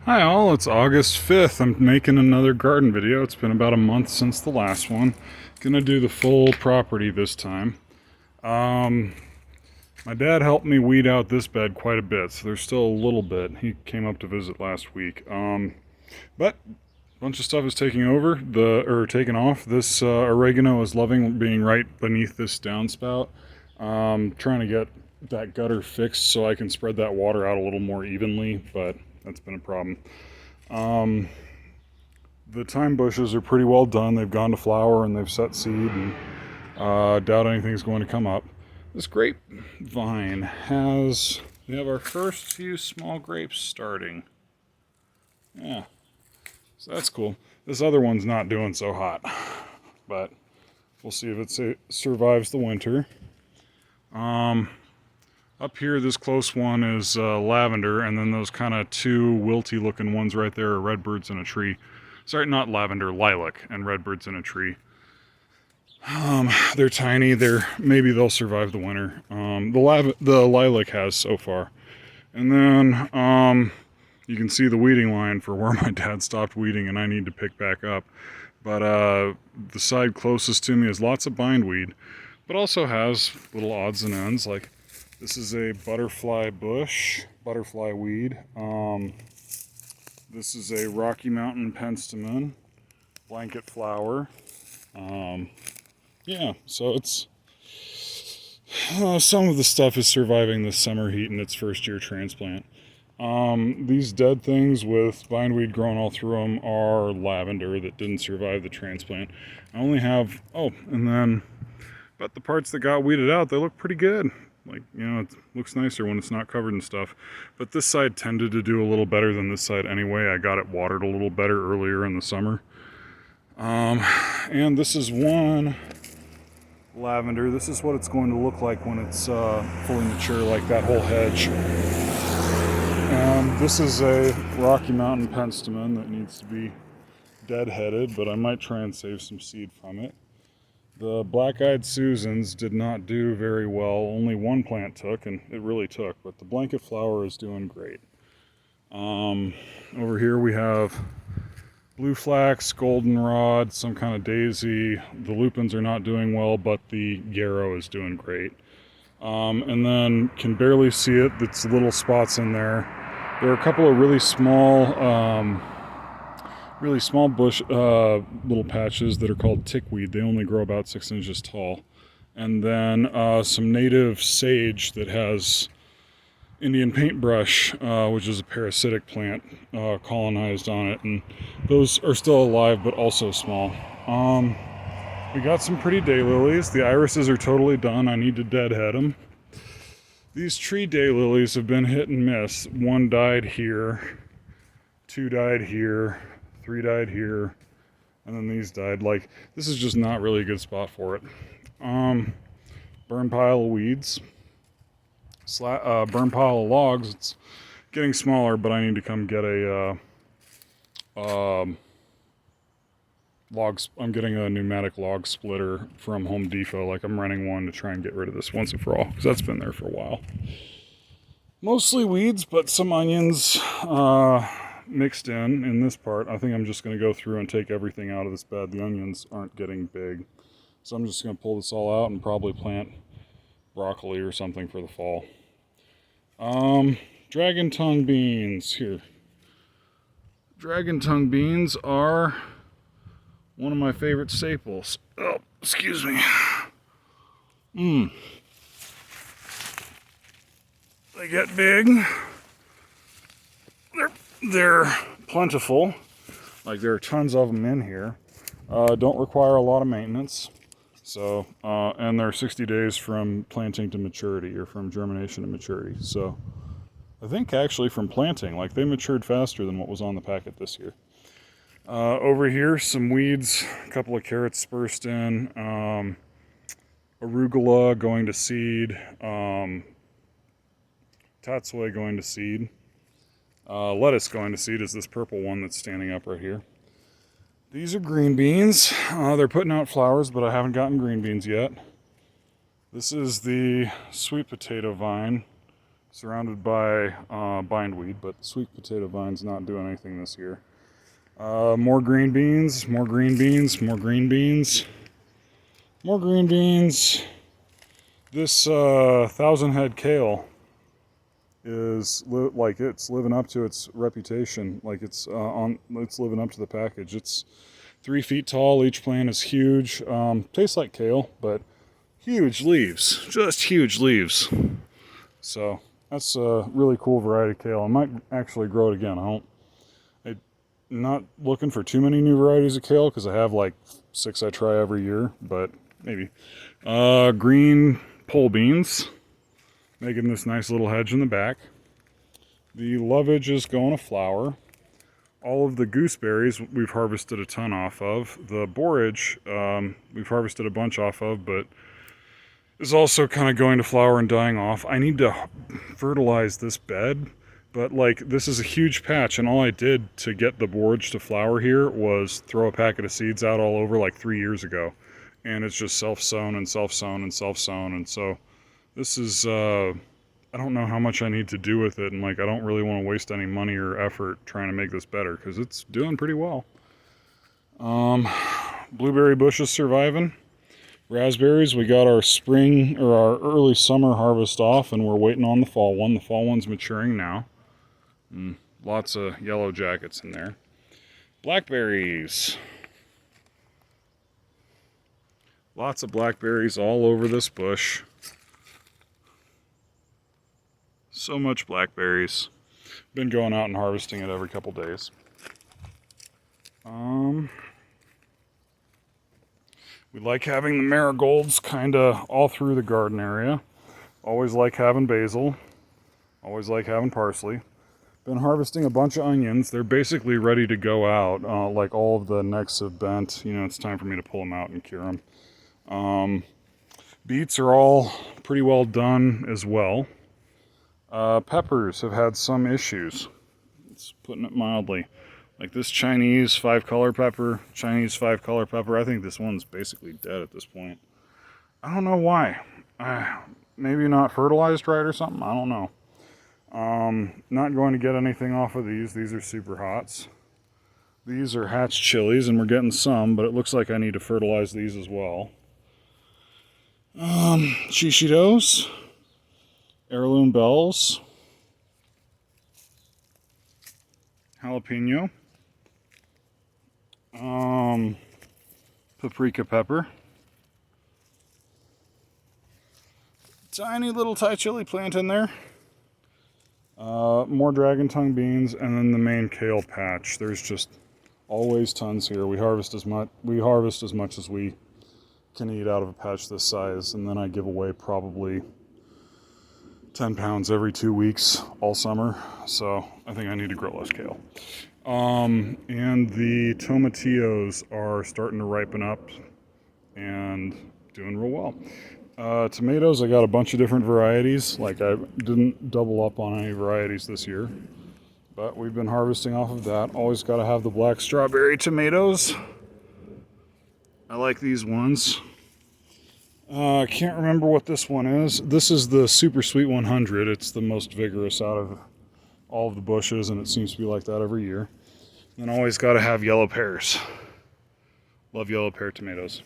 Hi all, it's August 5th. I'm making another garden video. It's been about a month since the last one. Gonna do the full property this time. My dad helped me weed out this bed quite a bit, so there's still a little bit. He came up to visit last week. But a bunch of stuff is taking off. This oregano is loving being right beneath this downspout. Trying to get that gutter fixed so I can spread that water out a little more evenly, but that's been a problem. The thyme bushes are pretty well done. They've gone to flower and they've set seed, and doubt anything's going to come up. This grapevine we have our first few small grapes starting. Yeah, so that's cool. This other one's not doing so hot, but we'll see if it survives the winter. Up here, this close one is lavender, and then those kind of two wilty looking ones right there are redbirds in a tree. Sorry, not lavender, lilac, and redbirds in a tree. They're tiny. Maybe they'll survive the winter. The lilac has so far. And then you can see the weeding line for where my dad stopped weeding and I need to pick back up. But the side closest to me has lots of bindweed, but also has little odds and ends. Like this is a butterfly weed. This is a Rocky Mountain penstemon, blanket flower. Yeah, so it's some of the stuff is surviving the summer heat in its first year transplant. These dead things with bindweed growing all through them are lavender that didn't survive the transplant. I only have, but the parts that got weeded out, they look pretty good. Like, it looks nicer when it's not covered in stuff. But this side tended to do a little better than this side anyway. I got it watered a little better earlier in the summer. And this is one lavender. This is what it's going to look like when it's fully mature, like that whole hedge. This is a Rocky Mountain penstemon that needs to be deadheaded, but I might try and save some seed from it. The black-eyed Susans did not do very well. Only one plant took, and it really took, but the blanket flower is doing great. Over here we have blue flax, goldenrod, some kind of daisy. The lupins are not doing well, but the yarrow is doing great. And then can barely see it. It's little spots in there. There are a couple of really small bush little patches that are called tickweed. They only grow about 6 inches tall. And then some native sage that has Indian paintbrush, which is a parasitic plant, colonized on it. And those are still alive, but also small. We got some pretty daylilies. The irises are totally done. I need to deadhead them. These tree daylilies have been hit and miss. One died here, 2 died here, 3 died here, and then these died. Like, this is just not really a good spot for it. Burn pile of weeds. Burn pile of logs. It's getting smaller, but I need to come get I'm getting a pneumatic log splitter from Home Depot. Like, I'm renting one to try and get rid of this once and for all, because that's been there for a while. Mostly weeds, but some onions mixed in this part. I think I'm just going to go through and take everything out of this bed. The onions aren't getting big, so I'm just going to pull this all out and probably plant broccoli or something for the fall. Dragon tongue beans here. Dragon tongue beans are one of my favorite staples. Oh, excuse me. They get big. They're plentiful. Like, there are tons of them in here. Don't require a lot of maintenance. So, and they're 60 days from planting to maturity, or from germination to maturity. So, I think actually from planting, like, they matured faster than what was on the packet this year. Over here, some weeds, a couple of carrots dispersed in, arugula going to seed, tatsoi going to seed, lettuce going to seed is this purple one that's standing up right here. These are green beans. They're putting out flowers, but I haven't gotten green beans yet. This is the sweet potato vine. surrounded by bindweed, but the sweet potato vine's not doing anything this year. More green beans, more green beans, more green beans, more green beans. This 1,000-head kale is like it's living up to its reputation. Like it's living up to the package. It's 3 feet tall. Each plant is huge. Tastes like kale, but huge leaves, just huge leaves. So that's a really cool variety of kale. I might actually grow it again. I'm not looking for too many new varieties of kale because I have like 6 I try every year, but maybe. Green pole beans, making this nice little hedge in the back. The lovage is going to flower. All of the gooseberries we've harvested a ton off of. The borage we've harvested a bunch off of, but is also kind of going to flower and dying off. I need to fertilize this bed, but like this is a huge patch, and all I did to get the borage to flower here was throw a packet of seeds out all over like 3 years ago, and it's just self-sown and self-sown and self-sown. And so this is I don't know how much I need to do with it, and like I don't really want to waste any money or effort trying to make this better because it's doing pretty well. Blueberry bushes surviving. Raspberries, we got our spring or our early summer harvest off, and we're waiting on the fall one. The fall one's maturing now. Lots of yellow jackets in there. Blackberries. Lots of blackberries all over this bush. So much blackberries. Been going out and harvesting it every couple days. We like having the marigolds kind of all through the garden area. Always like having basil. Always like having parsley. Been harvesting a bunch of onions. They're basically ready to go out. Like all of the necks have bent. You know, it's time for me to pull them out and cure them. Beets are all pretty well done as well. Peppers have had some issues. It's putting it mildly. Like this Chinese 5-color pepper, I think this one's basically dead at this point. I don't know why. Maybe not fertilized right or something, I don't know. Not going to get anything off of these. These are super hots. These are hatch chilies, and we're getting some, but it looks like I need to fertilize these as well. Shishitos, heirloom bells, jalapeno, paprika pepper, tiny little Thai chili plant in there, more dragon tongue beans, and then the main kale patch. There's just always tons here. We harvest as much as we can eat out of a patch this size, and then I give away probably 10 pounds every 2 weeks all summer, so I think I need to grow less kale. And the tomatillos are starting to ripen up and doing real well. Tomatoes, I got a bunch of different varieties. Like I didn't double up on any varieties this year, but we've been harvesting off of that. Always got to have the black strawberry tomatoes. I like these ones. I can't remember what this one is. This is the Super Sweet 100. It's the most vigorous out of all of the bushes, and it seems to be like that every year. And always got to have yellow pears. Love yellow pear tomatoes.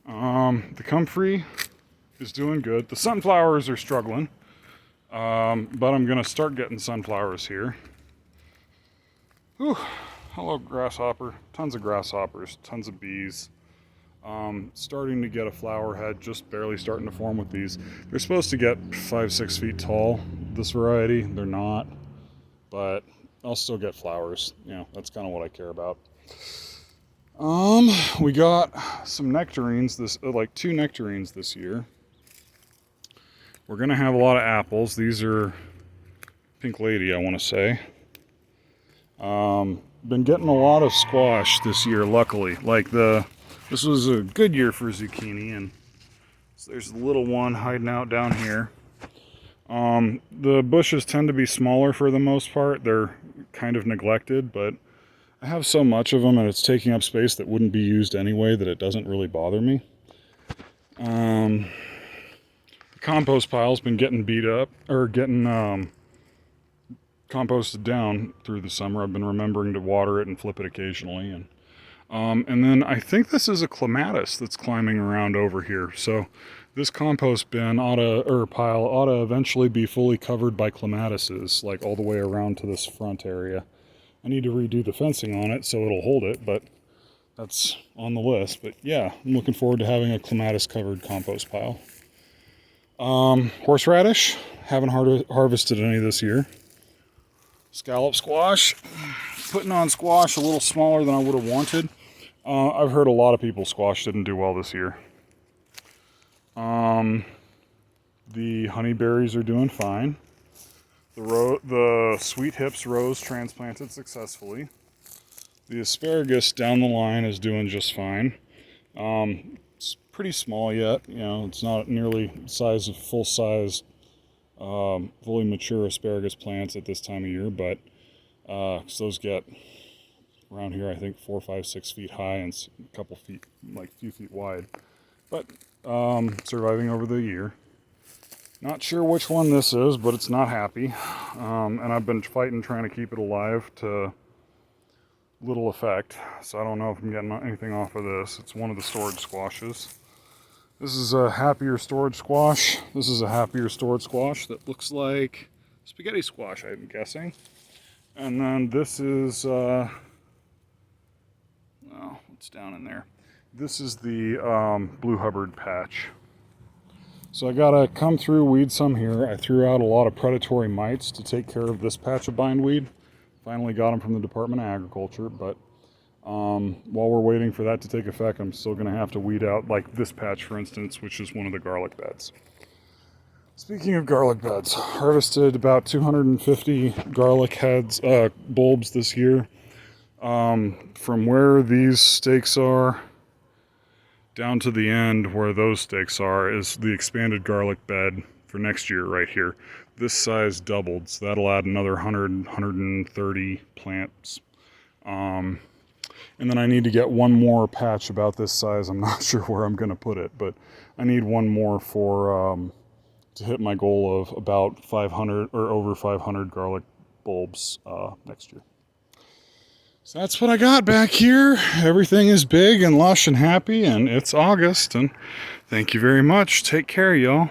The comfrey is doing good. The sunflowers are struggling, but I'm going to start getting sunflowers here. Whew. Hello, grasshopper. Tons of grasshoppers, tons of bees. Starting to get a flower head, just barely starting to form with these. They're supposed to get 5-6 feet tall, this variety. They're not, but I'll still get flowers. You know, that's kind of what I care about. We got some nectarines, like 2 nectarines this year. We're gonna have a lot of apples. These are Pink Lady, I want to say. Been getting a lot of squash this year, luckily. Like this was a good year for zucchini, and so there's a little one hiding out down here. The bushes tend to be smaller for the most part. They're kind of neglected, but I have so much of them and it's taking up space that wouldn't be used anyway that it doesn't really bother me. The compost pile's been getting beat up, or getting composted down through the summer. I've been remembering to water it and flip it occasionally. And then I think this is a clematis that's climbing around over here. So this compost bin pile ought to eventually be fully covered by clematises, like all the way around to this front area. I need to redo the fencing on it so it'll hold it, but that's on the list. But yeah, I'm looking forward to having a clematis covered compost pile. Horseradish, haven't harvested any this year. Scallop squash, putting on squash a little smaller than I would have wanted. I've heard a lot of people squash didn't do well this year. The honeyberries are doing fine. The sweet hips rose transplanted successfully. The asparagus down the line is doing just fine. It's pretty small yet. You know, it's not nearly the size of full-size, fully mature asparagus plants at this time of year, but those get around here, I think 4, 5, 6 feet high and a couple feet, like a few feet wide. But surviving over the year. Not sure which one this is, but it's not happy. And I've been fighting trying to keep it alive to little effect. So I don't know if I'm getting anything off of this. It's one of the storage squashes. This is a happier storage squash. This is a happier storage squash that looks like spaghetti squash, I'm guessing. And then this is, oh, what's down in there? This is the Blue Hubbard patch. So I gotta come through, weed some here. I threw out a lot of predatory mites to take care of this patch of bindweed. Finally got them from the Department of Agriculture, but while we're waiting for that to take effect, I'm still gonna have to weed out, like this patch, for instance, which is one of the garlic beds. Speaking of garlic beds, harvested about 250 garlic heads, bulbs this year. From where these stakes are down to the end where those stakes are is the expanded garlic bed for next year right here. This size doubled, so that'll add another 100, 130 plants. And then I need to get one more patch about this size. I'm not sure where I'm gonna put it, but I need one more for to hit my goal of about 500 or over 500 garlic bulbs next year. So that's what I got back here. Everything is big and lush and happy, and it's August, and thank you very much. Take care, y'all.